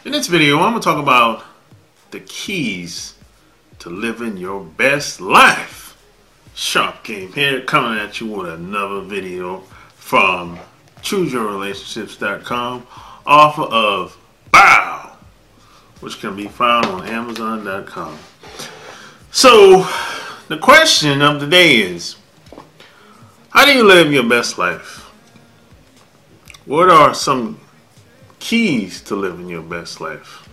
In this video, I'm going to talk about the keys to living your best life. Sharp Game here, coming at you with another video from ChooseYourRelationships.com, author of Bow, which can be found on Amazon.com. So, the question of the day is, how do you live your best life? What are some keys to living your best life?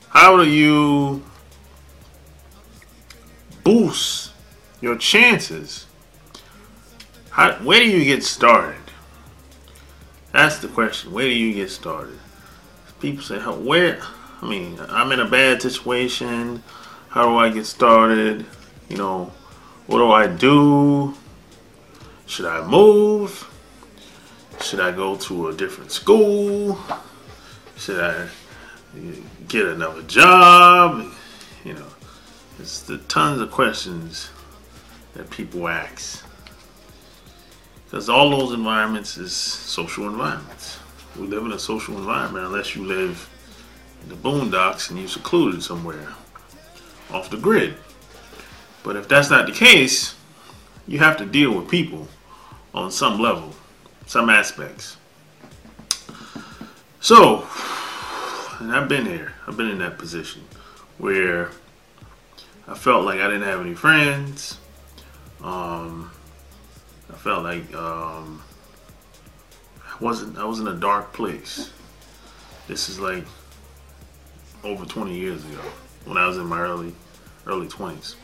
How do you boost your chances? Where do you get started? That's the question. Where do you get started? People say, I'm in a bad situation. How do I get started? What do I do? Should I move? Should I go to a different school? Should I get another job? It's the tons of questions that people ask. Because all those environments is social environments. We live in a social environment unless you live in the boondocks and you're secluded somewhere off the grid. But if that's not the case, you have to deal with people on some level, some aspects. So, and I've been here. I've been in that position where I felt like I didn't have any friends. I felt like I was in a dark place. This is like over 20 years ago when I was in my early 20s.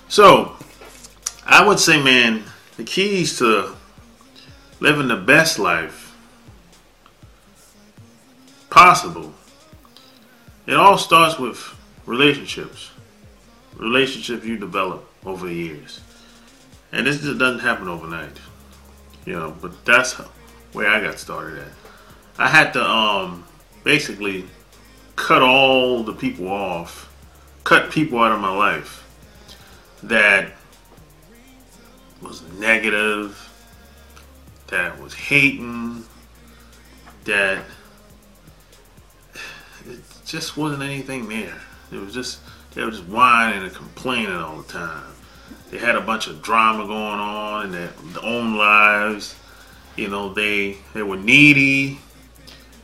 So, I would say, man, the keys to living the best life possible, it all starts with relationships you develop over the years. And this just doesn't happen overnight, but that's where I got started at. I had to basically cut all the people off, cut people out of my life that was negative, that was hating, that it just wasn't anything there. They were just whining and complaining all the time. They had a bunch of drama going on in their own lives. They were needy.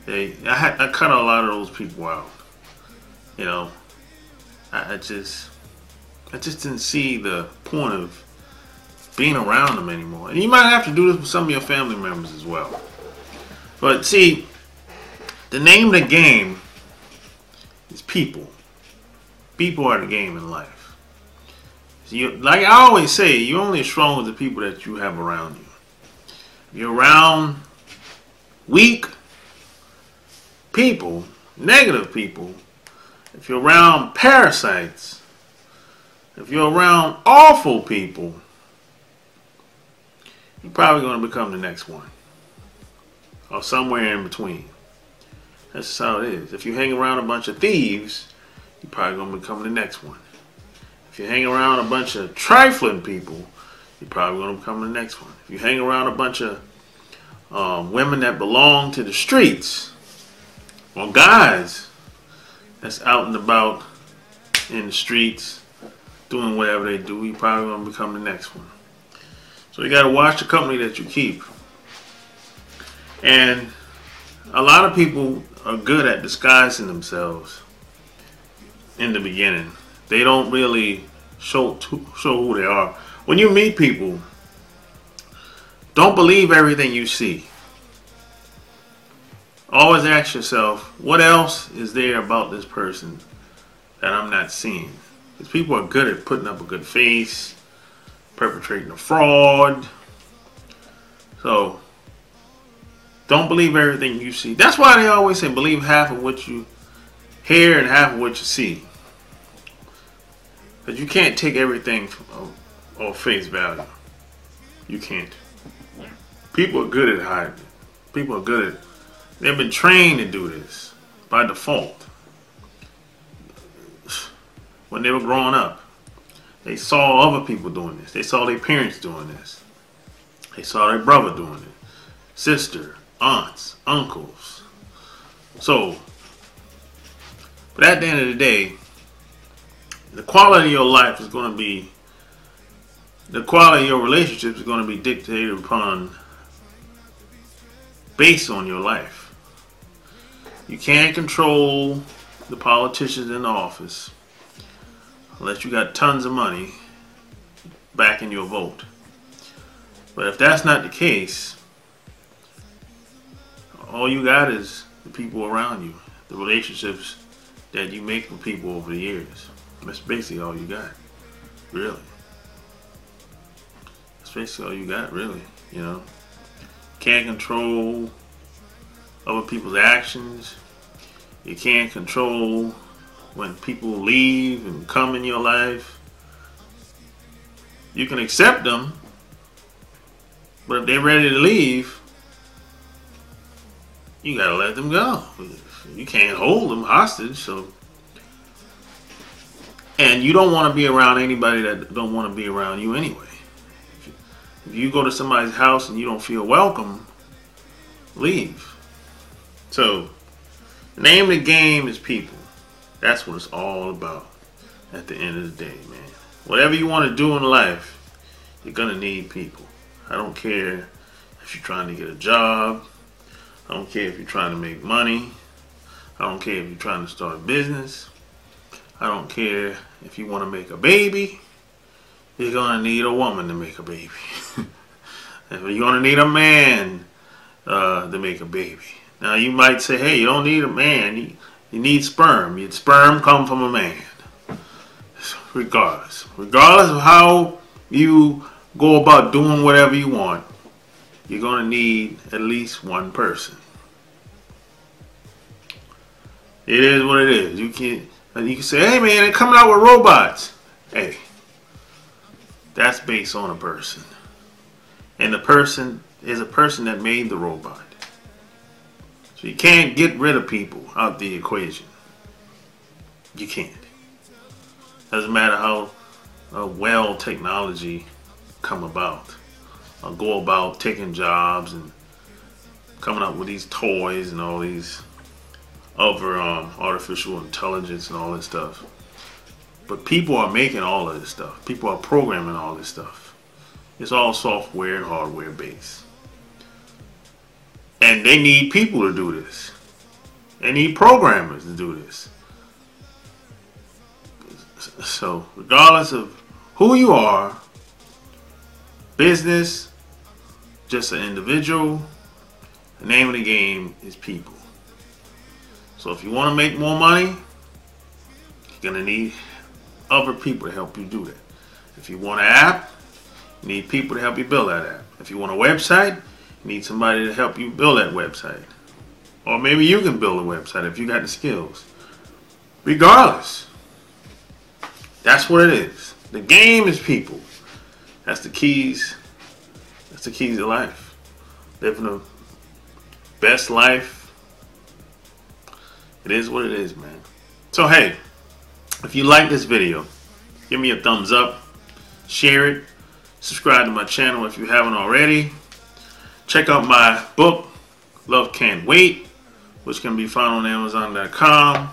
I cut a lot of those people out. I just didn't see the point of being around them anymore. And you might have to do this with some of your family members as well. But see, the name of the game is people. People are the game in life. Like I always say, you're only as strong as the people that you have around you. If you're around weak people, negative people, if you're around parasites, if you're around awful people, you're probably going to become the next one. Or somewhere in between. That's just how it is. If you hang around a bunch of thieves, you're probably going to become the next one. If you hang around a bunch of trifling people, you're probably going to become the next one. If you hang around a bunch of women that belong to the streets, or guys that's out and about in the streets doing whatever they do, you're probably going to become the next one. So you got to watch the company that you keep. And a lot of people are good at disguising themselves in the beginning. They don't really show who they are. When you meet people, don't believe everything you see. Always ask yourself, what else is there about this person that I'm not seeing? Because people are good at putting up a good face, perpetrating a fraud. So, don't believe everything you see. That's why they always say believe half of what you hear and half of what you see. Because you can't take everything on face value. You can't. People are good at hiding. People are good at... They've been trained to do this by default. When they were growing up, they saw other people doing this. They saw their parents doing this. They saw their brother doing it. Sister, aunts, uncles, So, but at the end of the day, the quality of your life is going to be, the quality of your relationship is going to be dictated upon, based on your life. You can't control the politicians in the office unless you got tons of money backing your vote. But if that's not the case, all you got is the people around you, the relationships that you make with people over the years. That's basically all you got, really. That's basically all you got, really. You know, can't control other people's actions. You can't control when people leave and come in your life. You can accept them, but if they're ready to leave, you gotta let them go. You can't hold them hostage. So, and you don't want to be around anybody that don't want to be around you anyway. If you go to somebody's house and you don't feel welcome, leave. So, the name of the game is people. That's what it's all about at the end of the day, man. Whatever you want to do in life, you're gonna need people. I don't care if you're trying to get a job. I don't care if you're trying to make money. I don't care if you're trying to start a business. I don't care if you want to make a baby. You're going to need a woman to make a baby. You're going to need a man to make a baby. Now you might say, hey, you don't need a man. You need sperm. Your sperm come from a man. Regardless of how you go about doing whatever you want, you're going to need at least one person. It is what it is. You can say, hey man, they're coming out with robots. Hey, that's based on a person. And the person is a person that made the robot. So you can't get rid of people out the equation. You can't. Doesn't matter how well technology come about. Or go about taking jobs and coming up with these toys and all these other artificial intelligence and all this stuff. But people are making all of this stuff. People are programming all this stuff. It's all software and hardware based. And they need people to do this. They need programmers to do this. So regardless of who you are, business, just an individual, the name of the game is people. So if you want to make more money, you're going to need other people to help you do that. If you want an app, you need people to help you build that app. If you want a website, you need somebody to help you build that website. Or maybe you can build a website if you got the skills. Regardless, that's what it is. The game is people. That's the keys. That's the keys to life. Living the best life. It is what it is, man. So hey, if you like this video, give me a thumbs up, share it, subscribe to my channel if you haven't already. Check out my book, Love Can't Wait, which can be found on Amazon.com.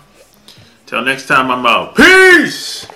Till next time, I'm out. Peace!